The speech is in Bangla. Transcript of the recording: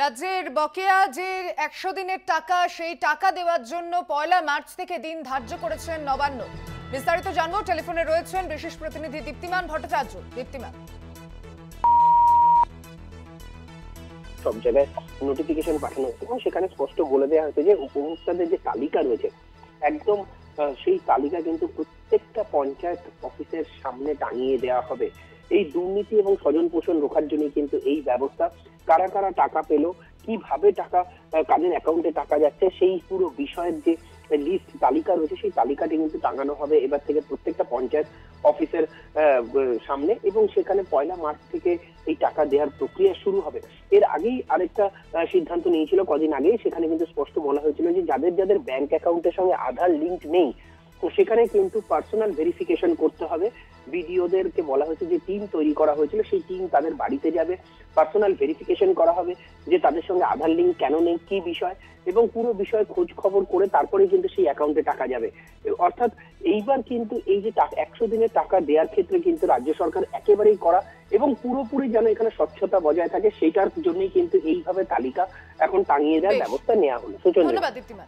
রাজ্যের বকেয়া যে ১০০ দিনের টাকা সেই টাকা দেওয়ার জন্য ১লা মার্চ থেকে দিন ধার্য করেছেন নবান্ন। বিস্তারিত জানবো, টেলিফোনে রয়েছেন বিশেষ প্রতিনিধি দীপ্তিমান ভট্টাচার্য। দীপ্তিমান, সব জায়গায় নোটিফিকেশন পাঠানো হচ্ছে এবং সেখানে স্পষ্ট বলে দেওয়া হয়েছে যে উপভোক্তাদের যে তালিকা রয়েছে একদম সেই তালিকা কিন্তু প্রত্যেকটা পঞ্চায়েত অফিসের সামনে টাঙিয়ে দেওয়া হবে। এই দুর্নীতি এবং স্বজন পোষণ রোখার জন্য কিন্তু এই ব্যবস্থা। কারা কারা টাকা পেলো, কিভাবে টাকা কাদের অ্যাকাউন্টে টাকা যাচ্ছে, সেই পুরো বিষয়ের যে লিস্ট তালিকা রয়েছে সেই তালিকাটি কিন্তু টাঙানো হবে এবার থেকে প্রত্যেকটা পঞ্চায়েত অফিসের সামনে এবং সেখানে ১লা মার্চ থেকে এই টাকা দেওয়ার প্রক্রিয়া শুরু হবে। এর আগেই আরেকটা সিদ্ধান্ত নিয়েছিল কদিন আগে, সেখানে কিন্তু স্পষ্ট বলা হয়েছিল যে যাদের যাদের ব্যাংক অ্যাকাউন্টের সঙ্গে আধার লিঙ্ক নেই তো সেখানে কিন্তু পার্সোনাল ভেরিফিকেশন করতে হবে। বিডিওদেরকে বলা হয়েছে যে টিম তৈরি করা হয়েছিল, সেই টিম তাদের বাড়িতে যাবে, পার্সোনাল ভেরিফিকেশন করা হবে যে তাদের সঙ্গে আধার লিঙ্ক কেন নেই, কি বিষয়, এবং পুরো বিষয় খোঁজ খবর করে তারপরে কিন্তু সেই অ্যাকাউন্টে টাকা যাবে। অর্থাৎ এইবার কিন্তু এই যে ১০০ দিনের টাকা দেওয়ার ক্ষেত্রে কিন্তু রাজ্য সরকার একেবারেই করা এবং পুরোপুরি যেন এখানে স্বচ্ছতা বজায় থাকে সেটার জন্যই কিন্তু এইভাবে তালিকা এখন টাঙিয়ে দেওয়ার ব্যবস্থা নেওয়া হলো। ধন্যবাদ দীপ্তিমান।